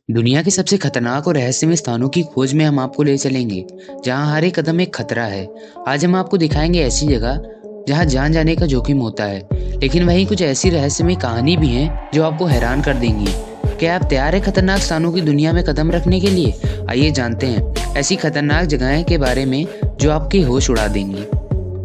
दुनिया के सबसे खतरनाक और रहस्यमय स्थानों की खोज में हम आपको ले चलेंगे, जहां हर एक कदम एक खतरा है। आज हम आपको दिखाएंगे ऐसी जगह जहां जान जाने का जोखिम होता है, लेकिन वहीं कुछ ऐसी रहस्यमय कहानी भी हैं जो आपको हैरान कर देंगी। क्या आप तैयार हैं खतरनाक स्थानों की दुनिया में कदम रखने के लिए? आइए जानते हैं ऐसी खतरनाक जगहें के बारे में जो आपके होश उड़ा देंगी।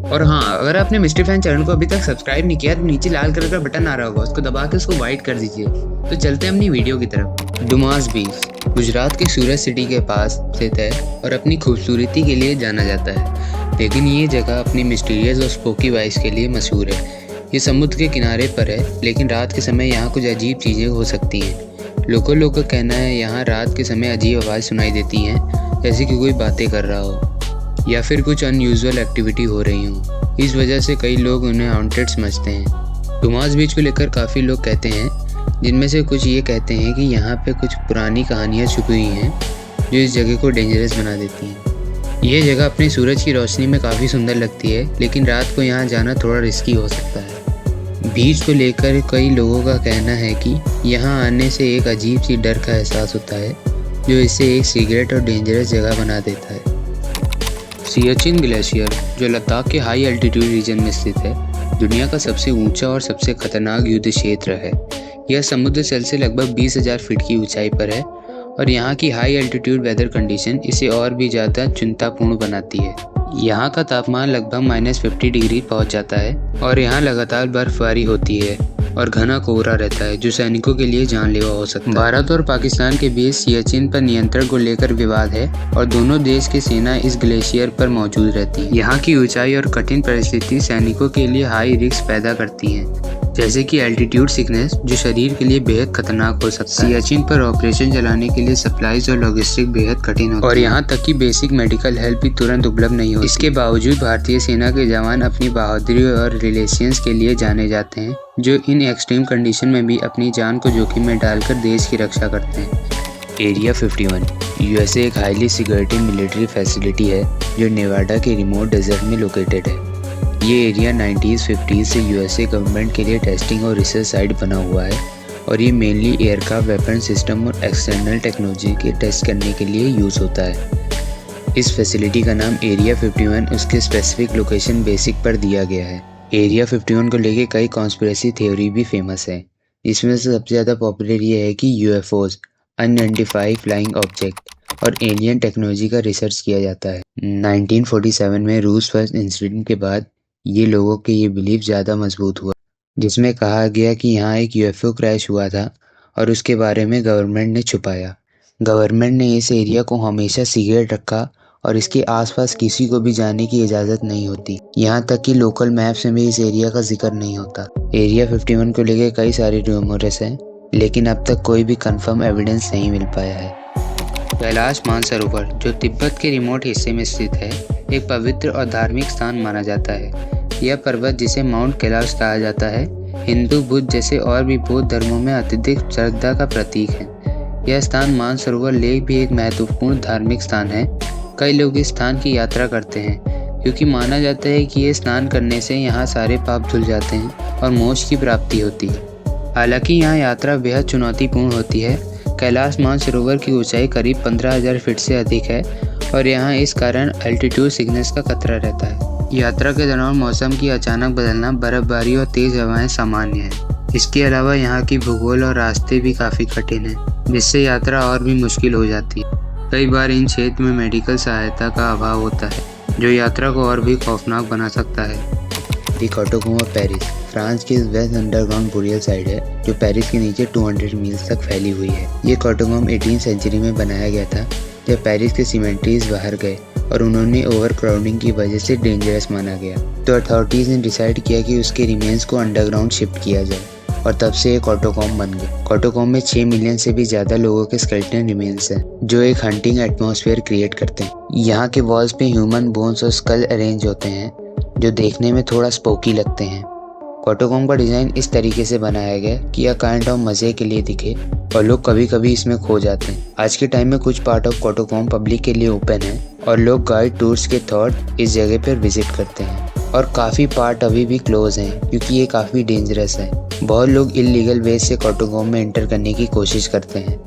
और हाँ, अगर आपने मिस्ट्री फैन चैनल को अभी तक सब्सक्राइब नहीं किया तो नीचे लाल कलर का बटन आ रहा होगा, उसको दबा के उसको वाइट कर दीजिए। तो चलते हैं अपनी वीडियो की तरफ। डुमास बीच गुजरात के सूरत सिटी के पास स्थित है और अपनी खूबसूरती के लिए जाना जाता है, लेकिन ये जगह अपनी मिस्टीरियस और स्पोकी वाइब्स के लिए मशहूर है। ये समुद्र के किनारे पर है, लेकिन रात के समय यहाँ कुछ अजीब चीज़ें हो सकती हैं। लोगों का कहना है यहाँ रात के समय अजीब आवाज़ सुनाई देती हैं, जैसे कि कोई बातें कर रहा हो या फिर कुछ अनयूजुअल एक्टिविटी हो रही हो। इस वजह से कई लोग उन्हें हॉन्टेड समझते हैं। डुमास बीच को लेकर काफ़ी लोग कहते हैं, जिनमें से कुछ ये कहते हैं कि यहाँ पे कुछ पुरानी कहानियाँ छुपी हुई हैं जो इस जगह को डेंजरस बना देती हैं। ये जगह अपने सूरज की रोशनी में काफ़ी सुंदर लगती है, लेकिन रात को यहाँ जाना थोड़ा रिस्की हो सकता है। बीच को लेकर कई लोगों का कहना है कि यहाँ आने से एक अजीब सी डर का एहसास होता है, जो इसे एक सीक्रेट और डेंजरस जगह बना देता है। सियाचिन ग्लेशियर, जो लद्दाख के हाई एल्टीट्यूड रीजन में स्थित है, दुनिया का सबसे ऊंचा और सबसे खतरनाक युद्ध क्षेत्र है। यह समुद्र तल से लगभग 20,000 फीट की ऊंचाई पर है और यहाँ की हाई एल्टीट्यूड वेदर कंडीशन इसे और भी ज़्यादा चिंतापूर्ण बनाती है। यहाँ का तापमान लगभग -50 डिग्री पहुँच जाता है और यहाँ लगातार बर्फबारी होती है और घना कोहरा रहता है, जो सैनिकों के लिए जानलेवा हो सकता है। भारत और पाकिस्तान के बीच सियाचिन पर नियंत्रण को लेकर विवाद है और दोनों देश की सेना इस ग्लेशियर पर मौजूद रहती है। यहाँ की ऊंचाई और कठिन परिस्थिति सैनिकों के लिए हाई रिस्क पैदा करती हैं, जैसे कि एल्टीट्यूड सिकनेस, जो शरीर के लिए बेहद खतरनाक हो सकता है। सियाचिन पर ऑपरेशन चलाने के लिए सप्लाईज और लॉजिस्टिक बेहद कठिन होती है और यहाँ तक कि बेसिक मेडिकल हेल्प भी तुरंत उपलब्ध नहीं होती। इसके बावजूद भारतीय सेना के जवान अपनी बहादुरी और रिलेशंस के लिए जाने जाते हैं, जो इन एक्सट्रीम कंडीशन में भी अपनी जान को जोखिम में डालकर देश की रक्षा करते हैं। एरिया 51 यूएसए एक हाईली सिक्योरिटी मिलिट्री फैसिलिटी है जो नेवाडा के रिमोट डेजर्ट में लोकेटेड है। ये एरिया 90s-50s से यूएसए गवर्नमेंट के लिए टेस्टिंग और रिसर्च साइट बना हुआ है और ये मेनली एयरक्राफ्ट वेपन सिस्टम और एक्सटर्नल टेक्नोलॉजी के टेस्ट करने के लिए यूज़ होता है। इस फैसिलिटी का नाम एरिया 51 उसके स्पेसिफिक लोकेशन बेसिक पर दिया गया है। एरिया 51 को लेके कई कॉन्स्पिरेसी थ्योरी भी फेमस है, जिसमें से सबसे ज़्यादा पॉपुलर ये है कि यूएफओज, अनआइडेंटिफाइड फ्लाइंग ऑब्जेक्ट और एलियन टेक्नोलॉजी का रिसर्च किया जाता है। 1947 में रूस फर्स्ट इंसिडेंट के बाद ये लोगों के ये बिलीफ ज़्यादा मजबूत हुआ, जिसमें कहा गया कि यहाँ एक यूएफओ क्रैश हुआ था और उसके बारे में गवर्नमेंट ने छुपाया। गवर्नमेंट ने इस एरिया को हमेशा सीक्रेट रखा और इसके आसपास किसी को भी जाने की इजाज़त नहीं होती। यहाँ तक कि लोकल मैप्स में भी इस एरिया का जिक्र नहीं होता। एरिया 51 को लेकर कई सारे रूमर्स हैं, लेकिन अब तक कोई भी कंफर्म एविडेंस नहीं मिल पाया है। कैलाश मानसरोवर, जो तिब्बत के रिमोट हिस्से में स्थित है, एक पवित्र और धार्मिक स्थान माना जाता है। यह पर्वत, जिसे माउंट कैलाश कहा जाता है, हिंदू, बुद्ध जैसे और भी बौद्ध धर्मों में अत्यधिक श्रद्धा का प्रतीक है। यह स्थान मानसरोवर लेक भी एक महत्वपूर्ण धार्मिक स्थान है। कई लोग इस स्थान की यात्रा करते हैं क्योंकि माना जाता है कि ये स्नान करने से यहाँ सारे पाप धुल जाते हैं और मोक्ष की प्राप्ति होती है। हालांकि यहाँ यात्रा बेहद चुनौतीपूर्ण होती है। कैलाश मानसरोवर की ऊंचाई करीब 15,000 फीट से अधिक है और यहाँ इस कारण एल्टीट्यूड सिकनेस का खतरा रहता है। यात्रा के दौरान मौसम की अचानक बदलना, बर्फबारी और तेज हवाएं सामान्य हैं। इसके अलावा यहाँ की भूगोल और रास्ते भी काफ़ी कठिन हैं, जिससे यात्रा और भी मुश्किल हो जाती है। कई बार इन क्षेत्र में मेडिकल सहायता का अभाव होता है, जो यात्रा को और भी खौफनाक बना सकता है। दी कैटाकॉम्ब ऑफ पेरिस फ्रांस की वेस्ट अंडरग्राउंड बुरियल साइट है, जो पेरिस के नीचे 200 मील्स तक फैली हुई है। ये कैटाकॉम्ब 18वीं सेंचुरी में बनाया गया था, जब पेरिस के सीमेंट्रीज बाहर गए और उन्होंने ओवर क्राउडिंग की वजह से डेंजरस माना गया। तो अथॉरिटीज ने डिसाइड किया कि उसके रिमेन्स को अंडरग्राउंड शिफ्ट किया जाए और तब से एक कैटाकॉम्ब बन गए। कैटाकॉम्ब में 6 मिलियन से भी ज़्यादा लोगों के स्केलेटन रिमेन्स हैं, जो एक हंटिंग एटमॉस्फेयर क्रिएट करते हैं। यहाँ के वॉल्स पे ह्यूमन बोन्स और स्कल अरेंज होते हैं, जो देखने में थोड़ा स्पोकी लगते हैं। कैटाकॉम्ब का डिज़ाइन इस तरीके से बनाया गया कि यह काइंड ऑफ मज़े के लिए दिखे और लोग कभी कभी इसमें खो जाते हैं। आज के टाइम में कुछ पार्ट ऑफ कैटाकॉम्ब पब्लिक के लिए ओपन है और लोग गाइड टूर्स के थॉट इस जगह पर विजिट करते हैं, और काफ़ी पार्ट अभी भी क्लोज हैं क्योंकि ये काफ़ी डेंजरस है। बहुत लोग इलीगल वे से कैटाकॉम्ब में एंटर करने की कोशिश करते हैं।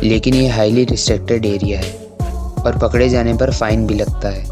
लेकिन ये हाईली रिस्ट्रिक्टेड एरिया है और पकड़े जाने पर फाइन भी लगता है।